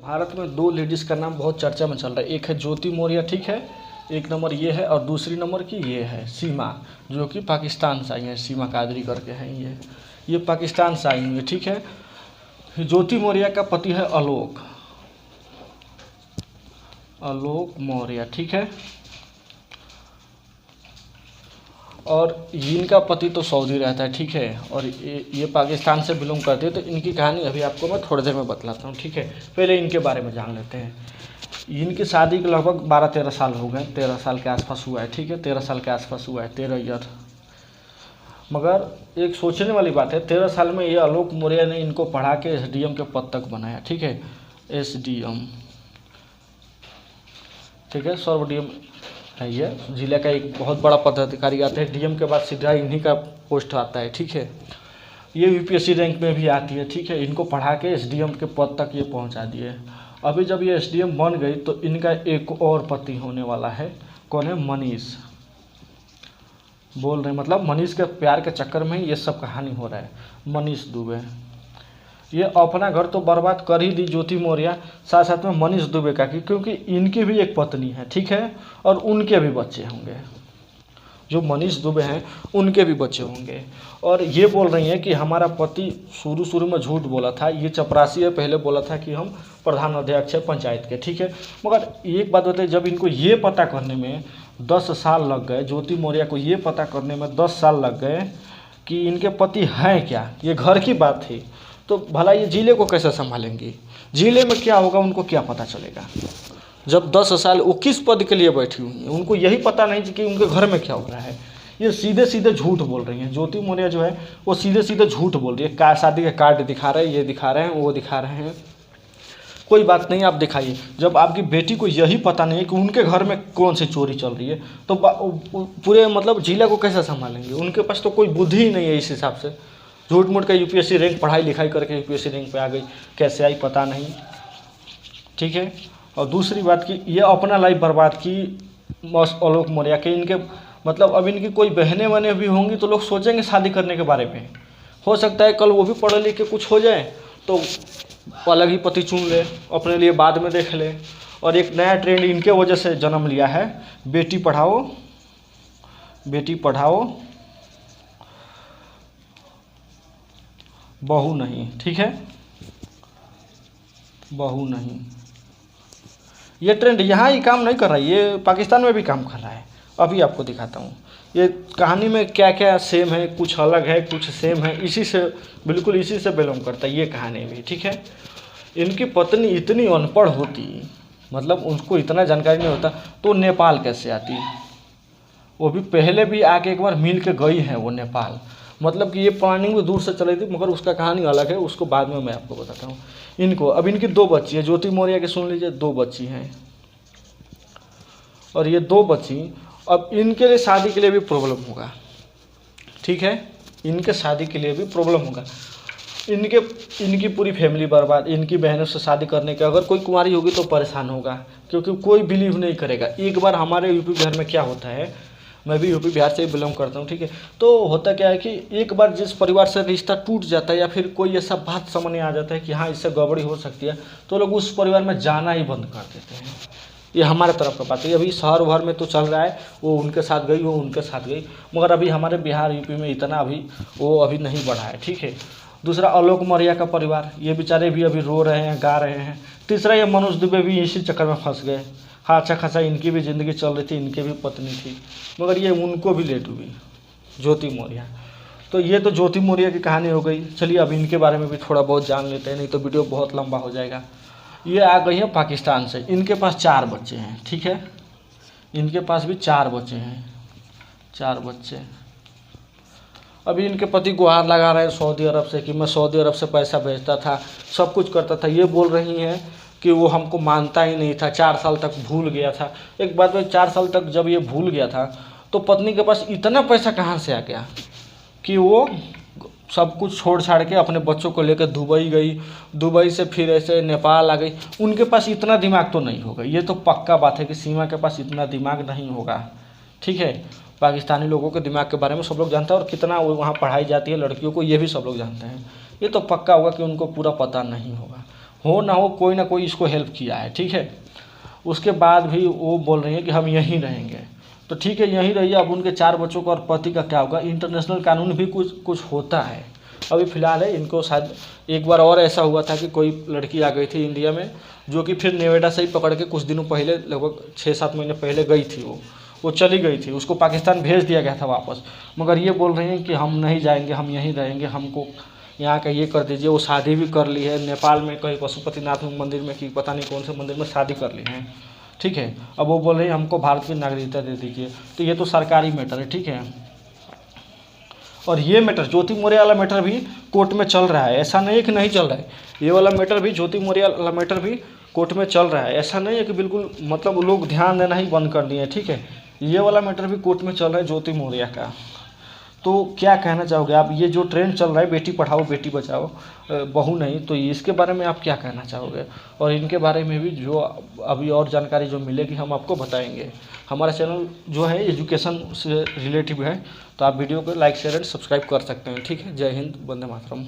भारत में दो लेडीज़ का नाम बहुत चर्चा में चल रहा है, एक है ज्योति मौर्य, ठीक है, एक नंबर ये है, और दूसरी नंबर की ये है सीमा, जो कि पाकिस्तान से आई हैं, सीमा कादरी करके हैं ये पाकिस्तान से आई हुई है, ठीक है। ज्योति मौर्य का पति है आलोक मौर्य, ठीक है, और इनका पति तो सऊदी रहता है, ठीक है, और ये पाकिस्तान से बिलोंग करते हैं। तो इनकी कहानी अभी आपको मैं थोड़ी देर में बतलाता हूँ, ठीक है। पहले इनके बारे में जान लेते हैं। इनकी शादी के लगभग 12-13 साल हो गए, 13 साल के आसपास हुआ है, ठीक है, 13 साल के आसपास हुआ है, 13 ईयर। मगर एक सोचने वाली बात है, 13 साल में ये आलोक मौर्य ने इनको पढ़ा के SDM के पद तक बनाया, ठीक है, SDM, ठीक है, सर्वडीएम है, ये जिले का एक बहुत बड़ा पदाधिकारी आता है। DM के बाद सीधा इन्हीं का पोस्ट आता है, ठीक है। ये UPSC रैंक में भी आती है, ठीक है। इनको पढ़ा के SDM के पद तक ये पहुंचा दिए। अभी जब ये SDM बन गई तो इनका एक और पति होने वाला है, कौन है, मनीष, बोल रहे हैं, मतलब मनीष के प्यार के चक्कर में ही ये सब कहानी हो रहा है। मनीष दुबे, ये अपना घर तो बर्बाद कर ही दी ज्योति मौर्य, साथ साथ में मनीष दुबे का, क्योंकि इनकी भी एक पत्नी है, ठीक है, और उनके भी बच्चे होंगे। जो मनीष दुबे हैं उनके भी बच्चे होंगे। और ये बोल रही हैं कि हमारा पति शुरू में झूठ बोला था, ये चपरासी है, पहले बोला था कि हम प्रधान अध्यक्ष है पंचायत के, ठीक है। मगर एक बात बताइए, जब इनको ये पता करने में 10 साल लग गए, ज्योति मौर्य को ये पता करने में 10 साल लग गए कि इनके पति हैं क्या, ये घर की बात थी, तो भला ये जिले को कैसे संभालेंगी, जिले में क्या होगा उनको क्या पता चलेगा। जब 10 साल वो किस पद के लिए बैठी हुई हैं, उनको यही पता नहीं कि उनके घर में क्या हो रहा है। ये सीधे सीधे झूठ बोल रही हैं। ज्योति मौर्य जो है वो सीधे सीधे झूठ बोल रही है। शादी के कार्ड दिखा रहे हैं, ये दिखा रहे हैं, वो दिखा रहे हैं, कोई बात नहीं, आप दिखाइए। जब आपकी बेटी को यही पता नहीं है कि उनके घर में कौन सी चोरी चल रही है, तो पूरे मतलब जिले को कैसे संभालेंगे। उनके पास तो कोई बुद्धि ही नहीं है। इस हिसाब से झूठ मूठ का UPSC रैंक, पढ़ाई लिखाई करके UPSC रैंक पे आ गई, कैसे आई पता नहीं, ठीक है। और दूसरी बात कि ये अपना लाइफ बर्बाद की आलोक मौर्य के। इनके मतलब अब इनकी कोई बहनें वहनें भी होंगी तो लोग सोचेंगे शादी करने के बारे में। हो सकता है कल वो भी पढ़े लिख के कुछ हो जाए तो अलग ही पति चुन ले, अपने लिए बाद में देख ले। और एक नया ट्रेंड इनके वजह से जन्म लिया है, बेटी पढ़ाओ बहू नहीं, ठीक है, बहू नहीं। ये ट्रेंड यहाँ ही काम नहीं कर रहा है, ये पाकिस्तान में भी काम कर रहा है। अभी आपको दिखाता हूँ ये कहानी में क्या क्या सेम है, कुछ अलग है, कुछ सेम है, इसी से बिल्कुल इसी से बिलोंग करता है ये कहानी भी, ठीक है। इनकी पत्नी इतनी अनपढ़ होती, मतलब उनको इतना जानकारी नहीं होता, तो नेपाल कैसे आती। वो भी पहले भी आके एक बार मिल के गई है वो नेपाल। मतलब कि ये प्लानिंग भी दूर से चली थी, मगर उसका कहानी अलग है, उसको बाद में मैं आपको बताता हूँ। इनको अब इनकी 2 बच्ची है, ज्योति मौर्य की सुन लीजिए, 2 बच्ची हैं। और ये 2 बच्ची अब इनके लिए शादी के लिए भी प्रॉब्लम होगा, ठीक है, इनके शादी के लिए भी प्रॉब्लम होगा। इनकी पूरी फैमिली बर्बाद। इनकी बहनों से शादी करने के, अगर कोई कुंवारी होगी तो परेशान होगा, क्योंकि कोई बिलीव नहीं करेगा। एक बार हमारे यूपी बिहार में क्या होता है, मैं भी यूपी बिहार से ही बिलोंग करता हूँ, ठीक है। तो होता क्या है कि एक बार जिस परिवार से रिश्ता टूट जाता है या फिर कोई ऐसा बात सामने आ जाता है कि हाँ इससे गड़बड़ी हो सकती है, तो लोग उस परिवार में जाना ही बंद कर देते हैं। ये हमारे तरफ का बात है। अभी शहर भर में तो चल रहा है, वो उनके साथ गई, वो उनके साथ गई, मगर अभी हमारे बिहार यूपी में इतना अभी नहीं बढ़ा है, ठीक है। दूसरा आलोक मौर्य का परिवार, ये बेचारे भी अभी रो रहे हैं, गा रहे हैं। तीसरा ये मनोज दुबे भी इसी चक्कर में फंस गए। हाँ, अच्छा खासा इनकी भी ज़िंदगी चल रही थी, इनकी भी पत्नी थी, मगर ये उनको भी ले डूबी, ज्योति मौर्य। तो ये तो ज्योति मौर्य की कहानी हो गई। चलिए अब इनके बारे में भी थोड़ा बहुत जान लेते हैं, नहीं तो वीडियो बहुत लंबा हो जाएगा। ये आ गई है पाकिस्तान से, इनके पास 4 बच्चे हैं, ठीक है, इनके पास भी 4 बच्चे हैं, 4 बच्चे। अभी इनके पति गुहार लगा रहे हैं सऊदी अरब से कि मैं सऊदी अरब से पैसा भेजता था, सब कुछ करता था। ये बोल रही हैं कि वो हमको मानता ही नहीं था, 4 साल तक भूल गया था। एक बात में 4 साल तक जब ये भूल गया था तो पत्नी के पास इतना पैसा कहाँ से आ गया कि वो सब कुछ छोड़ छाड़ के अपने बच्चों को लेकर दुबई गई, दुबई से फिर ऐसे नेपाल आ गई। उनके पास इतना दिमाग तो नहीं होगा, ये तो पक्का बात है कि सीमा के पास इतना दिमाग नहीं होगा, ठीक है। पाकिस्तानी लोगों के दिमाग के बारे में सब लोग जानते हैं, और कितना वहाँ पढ़ाई जाती है लड़कियों को, ये भी सब लोग जानते हैं। ये तो पक्का होगा कि उनको पूरा पता नहीं होगा। हो ना हो कोई ना कोई इसको हेल्प किया है, ठीक है। उसके बाद भी वो बोल रही हैं कि हम यहीं रहेंगे, तो ठीक है यहीं रहिए। अब उनके 4 बच्चों का और पति का क्या होगा? इंटरनेशनल कानून भी कुछ कुछ होता है। अभी फ़िलहाल है इनको शायद एक बार और ऐसा हुआ था कि कोई लड़की आ गई थी इंडिया में, जो कि फिर नेवेडा से ही पकड़ के कुछ दिनों पहले, लगभग 6-7 महीने पहले गई थी वो चली गई थी, उसको पाकिस्तान भेज दिया गया था वापस। मगर ये बोल रही हैं कि हम नहीं जाएंगे, हम यहीं रहेंगे, हमको यहाँ का ये कर दीजिए। वो शादी भी कर ली है नेपाल में, कहीं पशुपतिनाथ मंदिर में कि पता नहीं कौन से मंदिर में शादी कर ली है, ठीक है। अब वो बोल रही है हमको भारत की नागरिकता दे दीजिए। तो ये तो सरकारी मैटर है, ठीक है। और ये मैटर ज्योति मौर्य वाला मैटर भी कोर्ट में चल रहा है, ऐसा नहीं है कि नहीं चल रहा है। ये वाला मैटर भी, ज्योति मौर्य वाला मैटर भी कोर्ट में चल रहा है, ऐसा नहीं है कि बिल्कुल मतलब लोग ध्यान देना ही बंद कर दिए हैं, ठीक है। ये वाला मैटर भी कोर्ट में चल रहा है ज्योति मौर्य का। तो क्या कहना चाहोगे आप? ये जो ट्रेंड चल रहा है बेटी पढ़ाओ बेटी बचाओ, बहू नहीं, तो इसके बारे में आप क्या कहना चाहोगे? और इनके बारे में भी जो अभी और जानकारी जो मिलेगी हम आपको बताएंगे। हमारा चैनल जो है एजुकेशन से रिलेटिव है, तो आप वीडियो को लाइक शेयर एंड सब्सक्राइब कर सकते हैं, ठीक है। जय हिंद, वंदे मातरम।